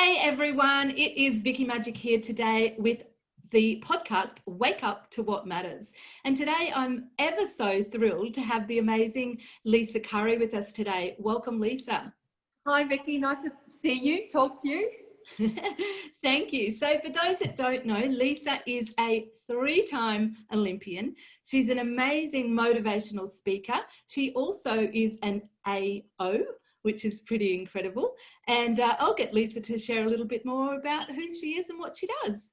Hey everyone, it is Vickie Magic here today with the podcast Wake Up to What Matters. And today I'm ever so thrilled to have the amazing Lisa Curry with us today. Welcome, Lisa. Hi Vickie, nice to see you, talk to you. Thank you. So for those that don't know, Lisa is a 3-time Olympian. She's an amazing motivational speaker. She also is an AO, which is pretty incredible. And I'll get Lisa to share a little bit more about who she is and what she does.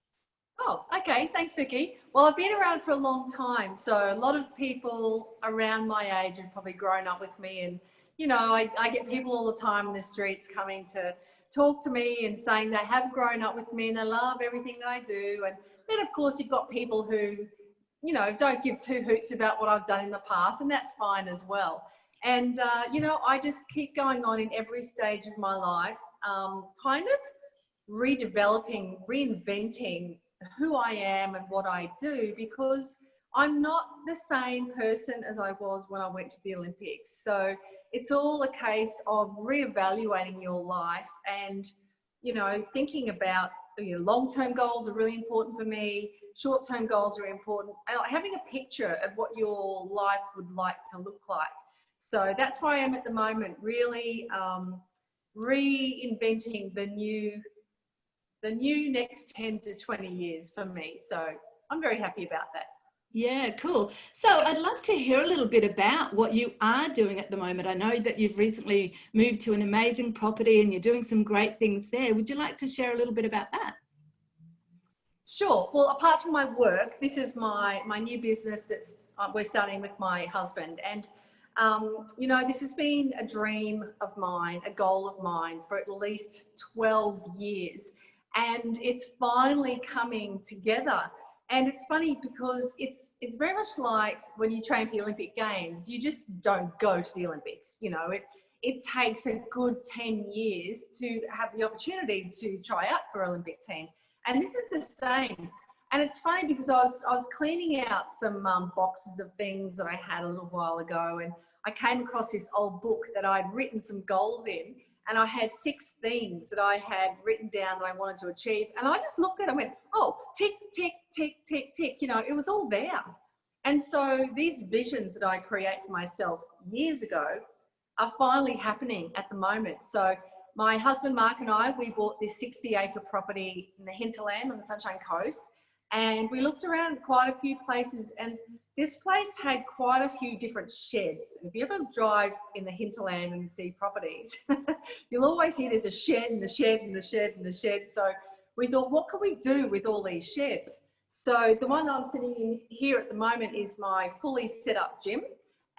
Oh, okay. Thanks, Vickie. Well, I've been around for a long time. So a lot of people around my age have probably grown up with me. And, you know, I get people all the time in the streets coming to talk to me and saying they have grown up with me and they love everything that I do. And then, of course, you've got people who, you know, don't give two hoots about what I've done in the past. And that's fine as well. And, you know, I just keep going on in every stage of my life, kind of redeveloping, reinventing who I am and what I do, because I'm not the same person as I was when I went to the Olympics. So it's all a case of reevaluating your life and, you know, thinking about your long-term goals are really important for me. Short-term goals are important. Having a picture of what your life would like to look like. So that's where I am at the moment, really reinventing the new next 10 to 20 years for me. So I'm very happy about that. Yeah, cool. So I'd love to hear a little bit about what you are doing at the moment. I know that you've recently moved to an amazing property and you're doing some great things there. Would you like to share a little bit about that? Sure. Well, apart from my work, this is my new business that's we're starting with my husband. And you know, this has been a dream of mine, a goal of mine for at least 12 years. And it's finally coming together. And it's funny because it's very much like when you train for the Olympic Games, you just don't go to the Olympics. You know, it takes a good 10 years to have the opportunity to try out for Olympic team. And this is the same. And it's funny because I was cleaning out some boxes of things that I had a little while ago, and I came across this old book that I'd written some goals in, and I had 6 things that I had written down that I wanted to achieve. And I just looked at it and went, oh, tick, tick, tick, tick, tick. You know, it was all there. And so these visions that I create for myself years ago are finally happening at the moment. So my husband, Mark, and I, we bought this 60-acre property in the hinterland on the Sunshine Coast. And we looked around quite a few places, and this place had quite a few different sheds. If you ever drive in the hinterland and see properties, you'll always hear there's a shed and the shed and the shed and the shed. So we thought, what can we do with all these sheds? So the one I'm sitting in here at the moment is my fully set up gym.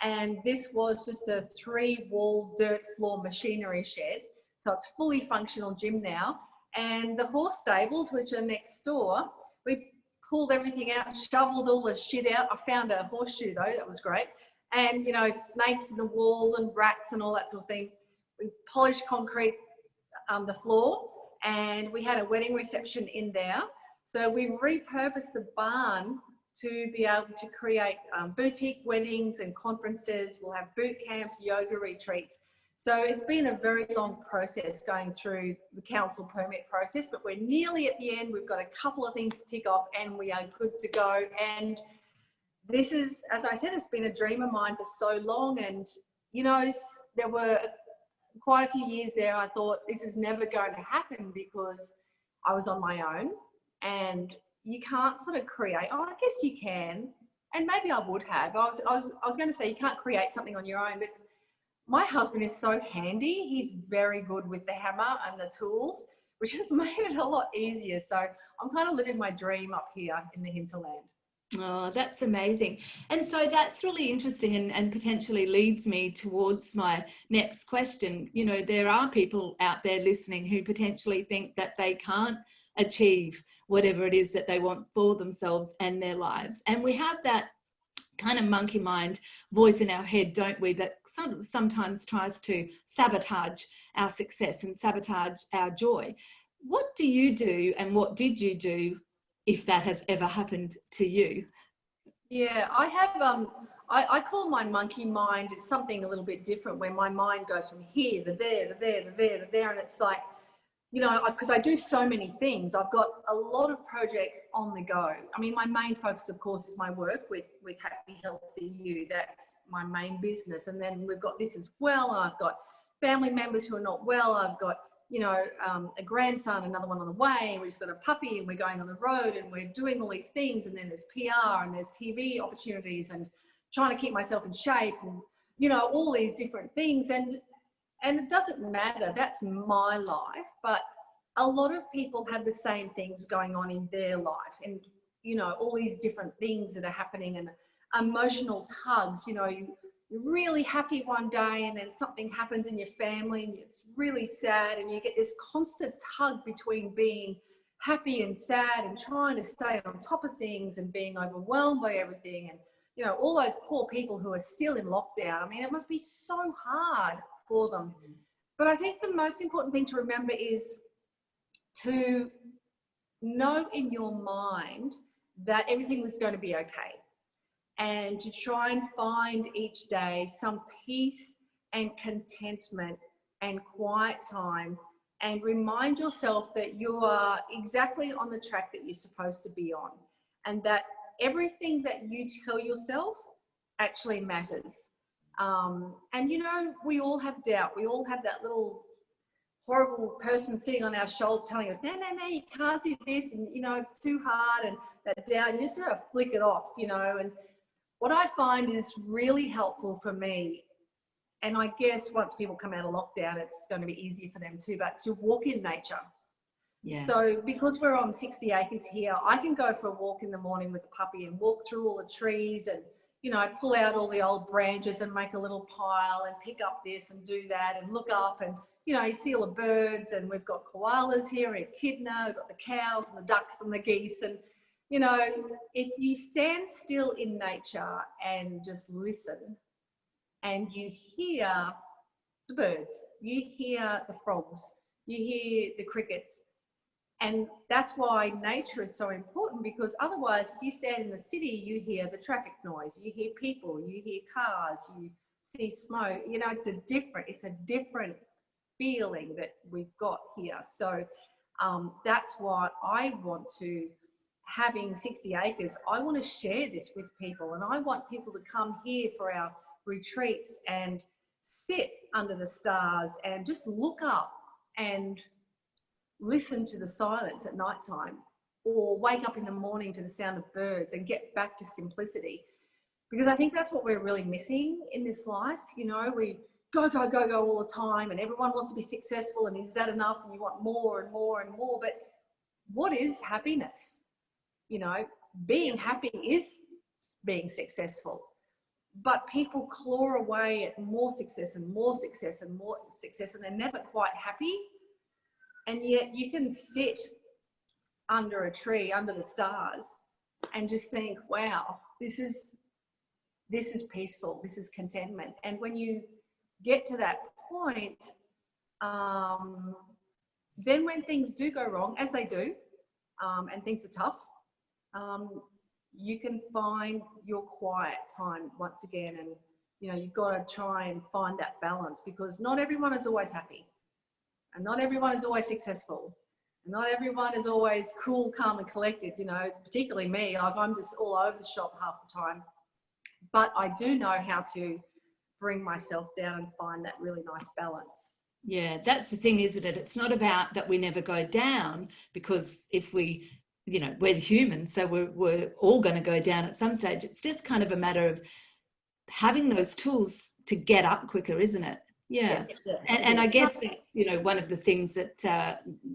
And this was just a 3-wall dirt floor machinery shed. So it's fully functional gym now. And the horse stables, which are next door, we pulled everything out, shoveled all the shit out. I found a horseshoe though, that was great. And, you know, snakes in the walls and rats and all that sort of thing. We polished concrete the floor, and we had a wedding reception in there. So we repurposed the barn to be able to create boutique weddings and conferences. We'll have boot camps, yoga retreats. So it's been a very long process going through the council permit process, but we're nearly at the end. We've got a couple of things to tick off and we are good to go. And this is, as I said, it's been a dream of mine for so long. And, you know, there were quite a few years there I thought this is never going to happen because I was on my own, and you can't sort of create. Oh, I guess you can. And maybe I would have. I was going to say you can't create something on your own, but my husband is so handy. He's very good with the hammer and the tools, which has made it a lot easier. So I'm kind of living my dream up here in the hinterland. Oh, that's amazing. And so that's really interesting and potentially leads me towards my next question. You know, there are people out there listening who potentially think that they can't achieve whatever it is that they want for themselves and their lives. And we have that kind of monkey mind voice in our head, don't we, that sometimes tries to sabotage our success and sabotage our joy. What do you do, and what did you do if that has ever happened to you? Yeah, I have, I call my monkey mind, it's something a little bit different, where my mind goes from here to there, to there, to there, to there, and it's like you know, because I do so many things. I've got a lot of projects on the go. I mean, my main focus, of course, is my work with Happy Healthy You. That's my main business. And then we've got this as well. I've got family members who are not well. I've got, you know, a grandson, another one on the way. We've just got a puppy and we're going on the road and we're doing all these things. And then there's PR and there's TV opportunities and trying to keep myself in shape and, you know, all these different things. And it doesn't matter, that's my life, but a lot of people have the same things going on in their life, and, you know, all these different things that are happening, and emotional tugs. You know, you're really happy one day and then something happens in your family and it's really sad, and you get this constant tug between being happy and sad and trying to stay on top of things and being overwhelmed by everything. And, you know, all those poor people who are still in lockdown, I mean, it must be so hard for them. But I think the most important thing to remember is to know in your mind that everything was going to be okay, and to try and find each day some peace and contentment and quiet time, and remind yourself that you are exactly on the track that you're supposed to be on, and that everything that you tell yourself actually matters. And, you know, we all have doubt. We all have that little horrible person sitting on our shoulder telling us, no, you can't do this. And, you know, it's too hard, and that doubt, you just sort of flick it off, you know. And what I find is really helpful for me, and I guess once people come out of lockdown, it's going to be easier for them too, but to walk in nature. Yeah. So because we're on 60 acres here, I can go for a walk in the morning with the puppy and walk through all the trees and, you know, pull out all the old branches and make a little pile and pick up this and do that and look up, and, you know, you see all the birds, and we've got koalas here, echidna, we've got the cows and the ducks and the geese. And, you know, if you stand still in nature and just listen, and you hear the birds, you hear the frogs, you hear the crickets. And that's why nature is so important, because otherwise, if you stand in the city, you hear the traffic noise, you hear people, you hear cars, you see smoke. You know, it's a different feeling that we've got here. So that's why I want to, having 60 acres, I want to share this with people, and I want people to come here for our retreats and sit under the stars and just look up and listen to the silence at nighttime, or wake up in the morning to the sound of birds and get back to simplicity. Because I think that's what we're really missing in this life. You know, we go all the time, and everyone wants to be successful, and is that enough? And you want more and more and more. But what is happiness? You know, being happy is being successful. But people claw away at more success and more success and more success, and they're never quite happy. And yet you can sit under a tree, under the stars, and just think, wow, this is peaceful, this is contentment. And when you get to that point, then when things do go wrong, as they do, and things are tough, you can find your quiet time once again. And, you know, you've got to try and find that balance, because not everyone is always happy. And not everyone is always successful. And not everyone is always cool, calm and collected, you know, particularly me. Like, I'm just all over the shop half the time. But I do know how to bring myself down and find that really nice balance. Yeah, that's the thing, isn't it? It's not about that we never go down, because if we, you know, we're human, so we're all going to go down at some stage. It's just kind of a matter of having those tools to get up quicker, isn't it? Yeah. Yes. And I guess that's, you know, one of the things that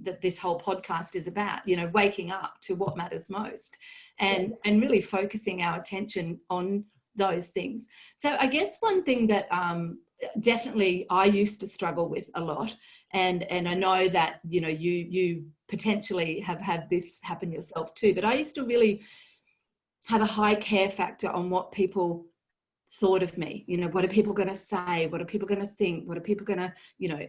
that this whole podcast is about, you know, waking up to what matters most, and really focusing our attention on those things. So I guess one thing that definitely I used to struggle with a lot, and I know that, you know, you potentially have had this happen yourself too, but I used to really have a high care factor on what people thought of me. You know, what are people going to say? What are people going to think? What are people going to, you know,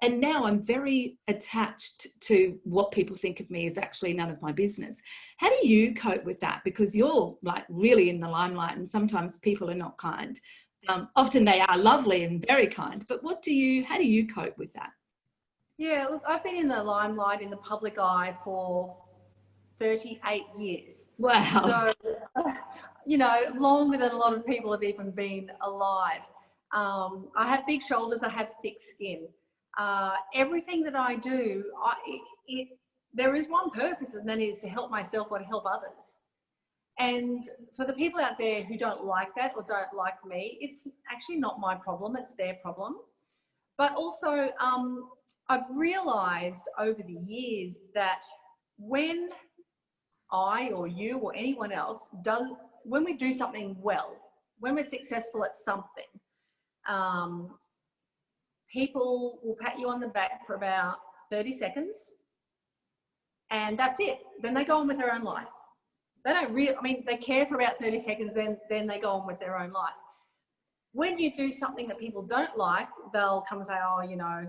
and now I'm very attached to what people think of me is actually none of my business. How do you cope with that? Because you're like really in the limelight, and sometimes people are not kind. Often they are lovely and very kind, but how do you cope with that? Yeah, look, I've been in the limelight, in the public eye for 38 years. Wow. So, you know, longer than a lot of people have even been alive. I have big shoulders, I have thick skin. Everything that I do, there is one purpose, and that is to help myself or to help others. And for the people out there who don't like that or don't like me, it's actually not my problem, it's their problem. But also, I've realized over the years that when I or you or anyone else does, when we do something well, when we're successful at something, um, people will pat you on the back for about 30 seconds and that's it. Then they go on with their own life. They don't really, I mean, they care for about 30 seconds, then they go on with their own life. When you do something that people don't like, they'll come and say, oh, you know,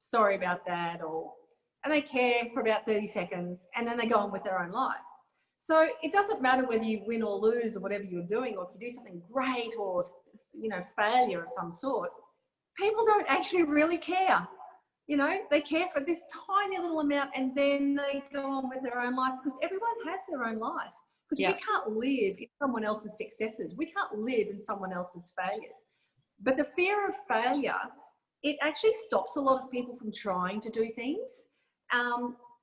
sorry about that, and they care for about 30 seconds and then they go on with their own life. So it doesn't matter whether you win or lose or whatever you're doing, or if you do something great or, you know, failure of some sort, people don't actually really care. You know, they care for this tiny little amount and then they go on with their own life, because everyone has their own life. Because we can't live in someone else's successes. We can't live in someone else's failures. But the fear of failure, it actually stops a lot of people from trying to do things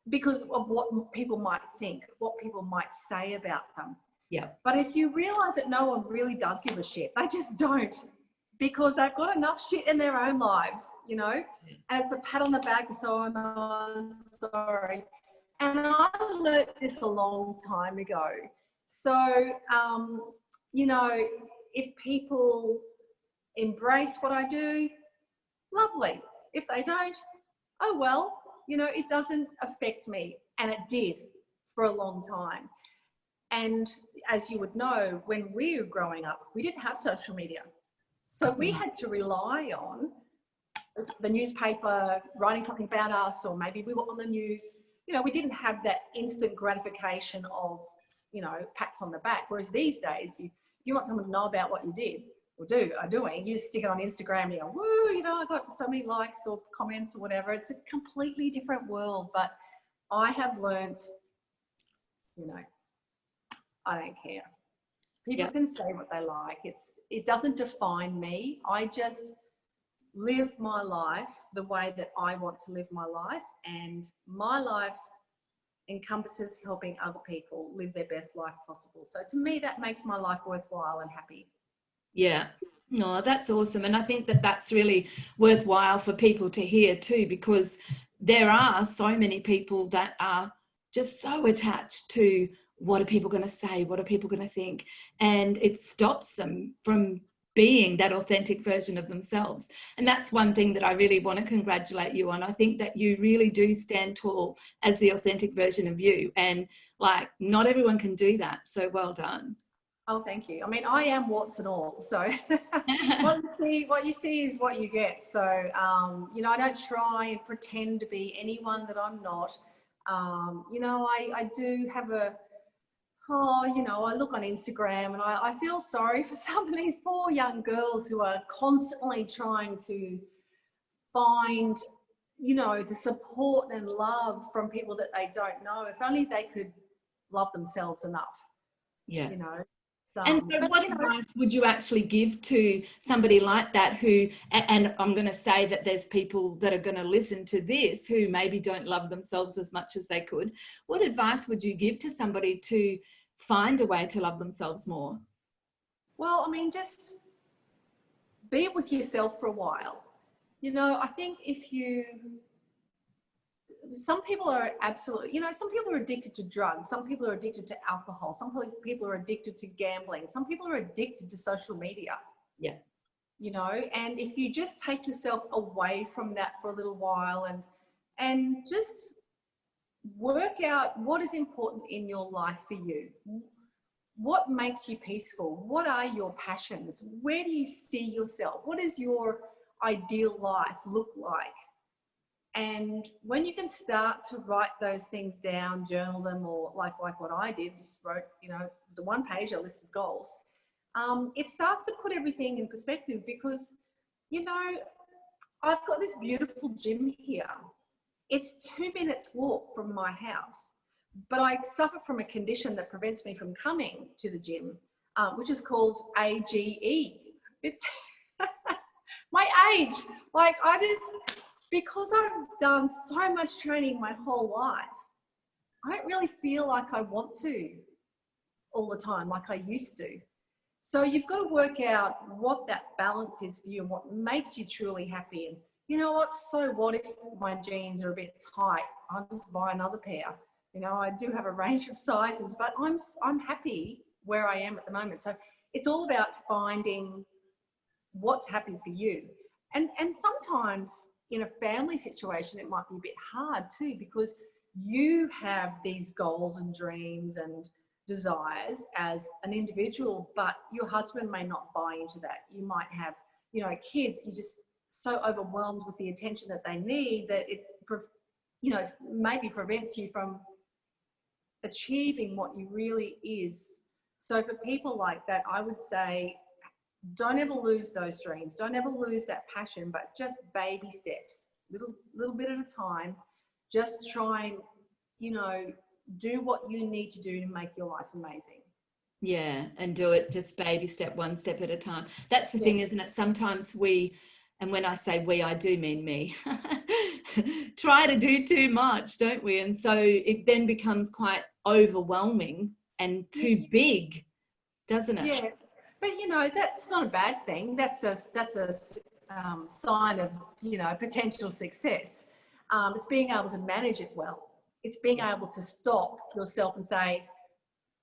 because of what people might think, what people might say about them. Yeah. But if you realize that no one really does give a shit, they just don't, because they've got enough shit in their own lives, you know, and it's a pat on the back of so I'm sorry. And I learned this a long time ago. So, you know, if people embrace what I do, lovely. If they don't, oh well, you know, it doesn't affect me. And it did for a long time. And as you would know, when we were growing up, we didn't have social media. So we had to rely on the newspaper writing something about us, or maybe we were on the news. You know, we didn't have that instant gratification of, you know, pats on the back. Whereas these days, you want someone to know about what you did or are doing, you just stick it on Instagram and you go, woo, you know, I got so many likes or comments or whatever. It's a completely different world. But I have learned, you know, I don't care. People can say what they like. It doesn't define me. I just live my life the way that I want to live my life, and my life encompasses helping other people live their best life possible. So to me, that makes my life worthwhile and happy. Yeah. No, that's awesome. And I think that that's really worthwhile for people to hear too, because there are so many people that are just so attached to what are people going to say? What are people going to think? And it stops them from being that authentic version of themselves. And that's one thing that I really want to congratulate you on. I think that you really do stand tall as the authentic version of you. And like, not everyone can do that. So well done. Oh, thank you. I mean, I am warts and all. So what you see is what you get. So, you know, I don't try and pretend to be anyone that I'm not. You know, I do have you know, I look on Instagram and I feel sorry for some of these poor young girls who are constantly trying to find, you know, the support and love from people that they don't know. If only they could love themselves enough. Yeah. You know. And so what advice would you actually give to somebody like that who, and I'm going to say that there's people that are going to listen to this who maybe don't love themselves as much as they could. What advice would you give to somebody to find a way to love themselves more? Well, I mean, just be with yourself for a while. You know, I think some people are absolutely, you know, some people are addicted to drugs. Some people are addicted to alcohol. Some people are addicted to gambling. Some people are addicted to social media. Yeah. You know, and if you just take yourself away from that for a little while and just work out what is important in your life for you. What makes you peaceful? What are your passions? Where do you see yourself? What does your ideal life look like? And when you can start to write those things down, journal them, or like what I did, just wrote, you know, it was a one-pager list of goals. It starts to put everything in perspective, because, you know, I've got this beautiful gym here. It's 2 minutes walk from my house, but I suffer from a condition that prevents me from coming to the gym, which is called AGE. It's my age. Like because I've done so much training my whole life, I don't really feel like I want to all the time like I used to. So you've got to work out what that balance is for you and what makes you truly happy. And you know what? So what if my jeans are a bit tight? I'll just buy another pair. You know, I do have a range of sizes, but I'm happy where I am at the moment. So it's all about finding what's happy for you. And sometimes in a family situation, it might be a bit hard too, because you have these goals and dreams and desires as an individual, but your husband may not buy into that. You might have, you know, kids, you're just so overwhelmed with the attention that they need that it, you know, maybe prevents you from achieving what you really is. So for people like that, I would say, don't ever lose those dreams. Don't ever lose that passion, but just baby steps, little bit at a time. Just try and, you know, do what you need to do to make your life amazing. Yeah, and do it just baby step, one step at a time. That's the thing, isn't it? Sometimes we, and when I say we, I do mean me, try to do too much, don't we? And so it then becomes quite overwhelming and too big, doesn't it? Yeah, but you know, that's not a bad thing. That's a sign of, you know, potential success. It's being able to manage it well. It's being able to stop yourself and say,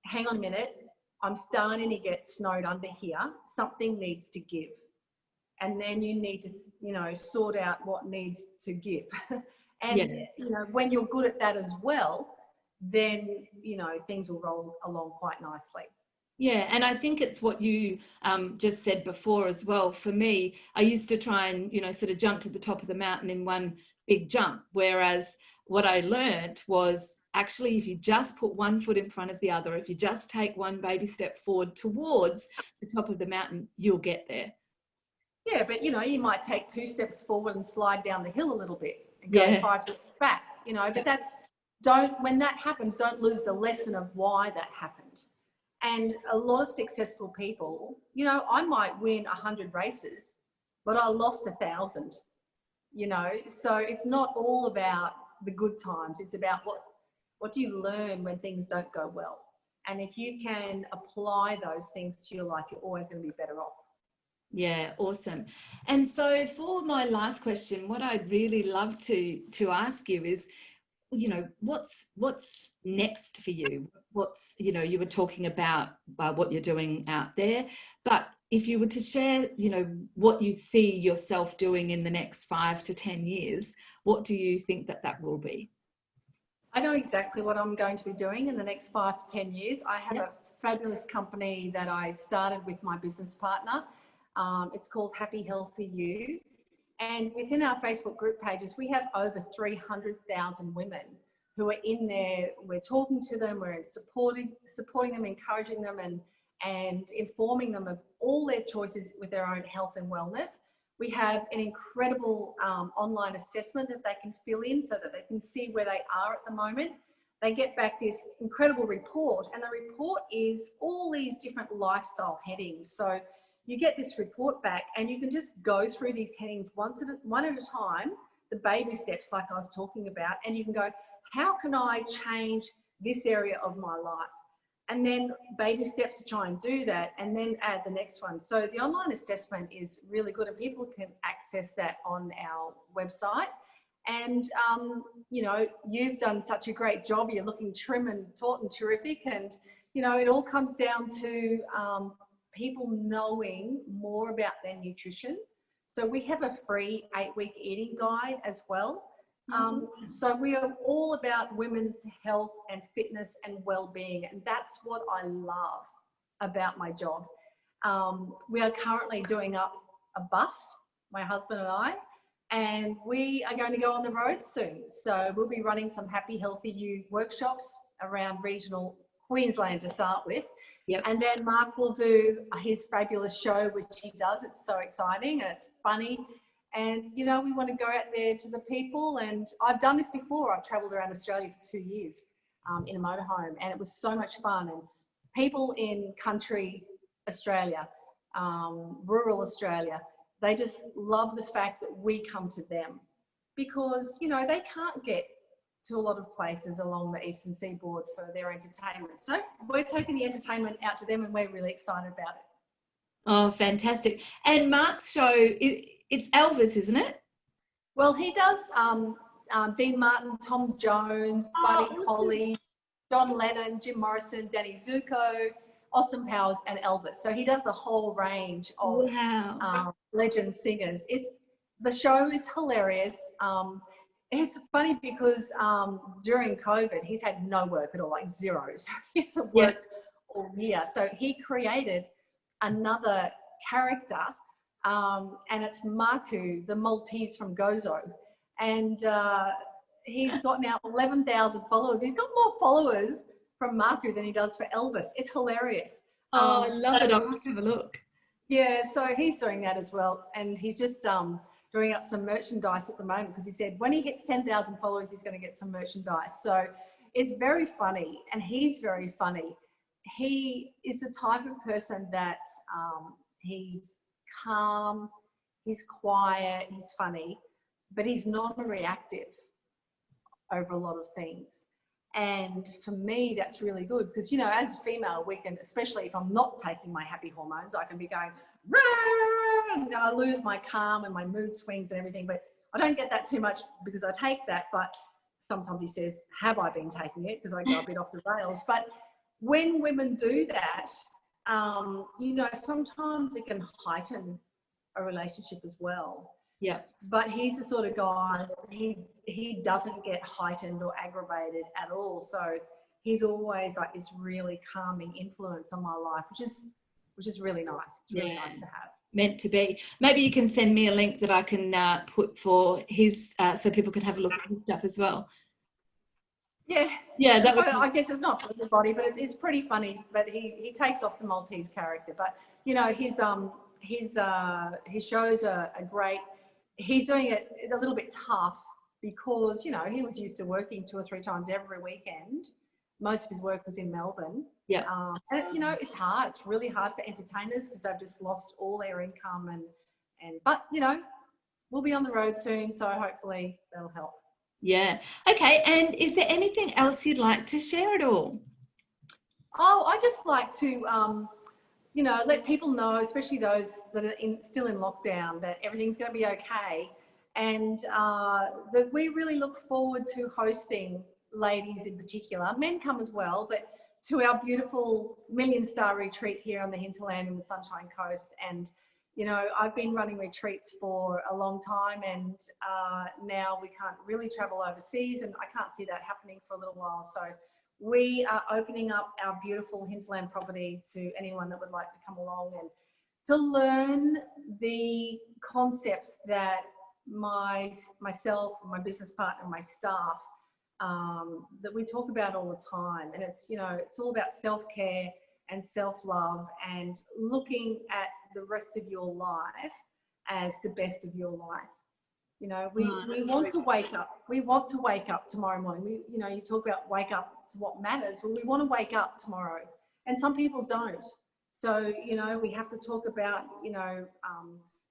hang on a minute, I'm starting to get snowed under here. Something needs to give. And then you need to, you know, sort out what needs to give. And, you know, when you're good at that as well, then, you know, things will roll along quite nicely. Yeah, and I think it's what you just said before as well. For me, I used to try and, you know, sort of jump to the top of the mountain in one big jump, whereas what I learned was actually if you just put one foot in front of the other, if you just take one baby step forward towards the top of the mountain, you'll get there. Yeah, but you know, you might take 2 steps forward and slide down the hill a little bit and go 5 steps back, you know, but when that happens, don't lose the lesson of why that happened. And a lot of successful people, you know, I might win 100 races, but I lost 1,000, you know, so it's not all about the good times. It's about what do you learn when things don't go well. And if you can apply those things to your life, you're always going to be better off. Yeah, awesome. And so for my last question, what I'd really love to ask you is, you know, what's next for you? What's, you know, you were talking about what you're doing out there, but if you were to share, you know, what you see yourself doing in the next 5 to 10 years, what do you think that will be? I know exactly what I'm going to be doing in the next 5 to 10 years. I have a fabulous company that I started with my business partner. It's called Happy Healthy You. And within our Facebook group pages, we have over 300,000 women who are in there. We're talking to them, we're supporting them, encouraging them, and informing them of all their choices with their own health and wellness. We have an incredible online assessment that they can fill in so that they can see where they are at the moment. They get back this incredible report, and the report is all these different lifestyle headings. So you get this report back and you can just go through these headings one at a time, the baby steps like I was talking about, and you can go, how can I change this area of my life? And then baby steps to try and do that, and then add the next one. So the online assessment is really good, and people can access that on our website. And, you know, you've done such a great job. You're looking trim and taut and terrific. And, you know, it all comes down to people knowing more about their nutrition. So we have a free 8-week eating guide as well. So we are all about women's health and fitness and well-being, and that's what I love about my job. We are currently doing up a bus, my husband and I, and we are going to go on the road soon. So we'll be running some Happy Healthy You workshops around regional Queensland to start with. And then Mark will do his fabulous show, which he does. It's so exciting and it's funny. And, you know, we want to go out there to the people. And I've done this before. I've travelled around Australia for 2 years in a motorhome, and it was so much fun. And people in country Australia, rural Australia, they just love the fact that we come to them, because, you know, they can't get to a lot of places along the eastern seaboard for their entertainment. So we're taking the entertainment out to them, and we're really excited about it. Oh, fantastic. And Mark's show, it's Elvis, isn't it? Well, he does Dean Martin, Tom Jones, Buddy awesome. Holly, John Lennon, Jim Morrison, Danny Zuko, Austin Powers, and Elvis. So he does the whole range of legend singers. The show is hilarious. It's funny because during COVID, he's had no work at all, like zero. So he hasn't worked all year. So he created another character, and it's Marku, the Maltese from Gozo. And he's got now 11,000 followers. He's got more followers from Marku than he does for Elvis. It's hilarious. Oh, I love it. I'll have to have a look. Yeah, so he's doing that as well. And he's just doing up some merchandise at the moment, because he said when he hits 10,000 followers, he's going to get some merchandise. So it's very funny, and he's very funny. He is the type of person that he's calm, he's quiet, he's funny, but he's non-reactive over a lot of things. And for me, that's really good, because, you know, as a female, we can, especially if I'm not taking my happy hormones, I can be going, rah, and I lose my calm and my mood swings and everything. But I don't get that too much because I take that. But sometimes he says, have I been taking it? Because I go a bit off the rails. But when women do that, you know, sometimes it can heighten a relationship as well. Yes. But he's the sort of guy, he doesn't get heightened or aggravated at all. So he's always like this really calming influence on my life, which is really nice. It's really nice to have. Meant to be. Maybe you can send me a link that I can put for his, so people can have a look at his stuff as well. Yeah, that would. I guess it's not for everybody, but it's pretty funny. But he takes off the Maltese character. But you know, his shows are great. He's doing it a little bit tough because, you know, he was used to working 2 or 3 times every weekend. Most of his work was in Melbourne. Yeah. And you know, it's hard. It's really hard for entertainers because they've just lost all their income but you know, we'll be on the road soon, so hopefully that'll help. Yeah. Okay. And is there anything else you'd like to share at all? Oh, I just like to, you know, let people know, especially those that are still in lockdown, that everything's going to be okay. And that we really look forward to hosting, ladies in particular, men come as well, but to our beautiful Million Star retreat here on the hinterland in the Sunshine Coast. And, you know, I've been running retreats for a long time, and now we can't really travel overseas, and I can't see that happening for a little while. So we are opening up our beautiful hinterland property to anyone that would like to come along and to learn the concepts that myself, my business partner, my staff, that we talk about all the time. And it's, you know, it's all about self-care and self-love and looking at the rest of your life as the best of your life. You know, we want to wake up. We want to wake up tomorrow morning. You know, you talk about wake up to what matters. Well, we want to wake up tomorrow, and some people don't. So, you know, we have to talk about, you know,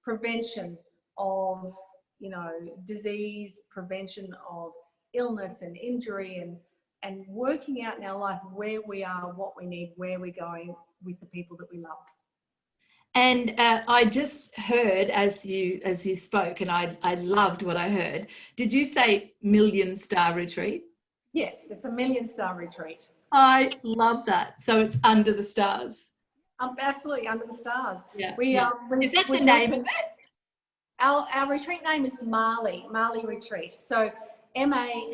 prevention of, you know, disease, prevention of illness and injury, and working out in our life where we are, what we need, where we're going with the people that we love. And I just heard as you spoke, and I loved what I heard. Did you say Million Star retreat? Yes, it's a Million Star retreat. I love that. So it's under the stars. Absolutely, under the stars. Yeah. Is that the name of it? Our retreat name is Mali Retreat. So Mali.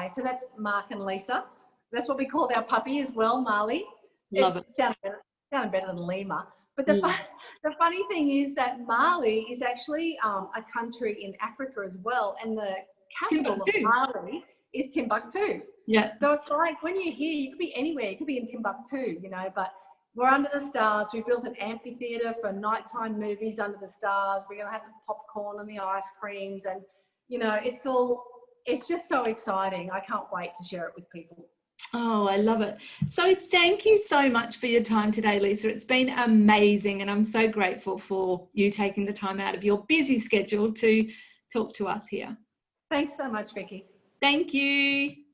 So that's Mark and Lisa. That's what we called our puppy as well, Mali. Love it. Sounded better than Lima. But the funny thing is that Mali is actually a country in Africa as well, and the capital of Mali is Timbuktu. Yeah. So it's like when you're here, you could be anywhere. You could be in Timbuktu, you know, but We're under the stars. We built an amphitheatre for nighttime movies under the stars. We're going to have the popcorn and the ice creams, and you know, it's just so exciting. I can't wait to share it with people. Oh, I love it. So thank you so much for your time today, Lisa. It's been amazing, and I'm so grateful for you taking the time out of your busy schedule to talk to us here. Thanks so much, Vickie. Thank you.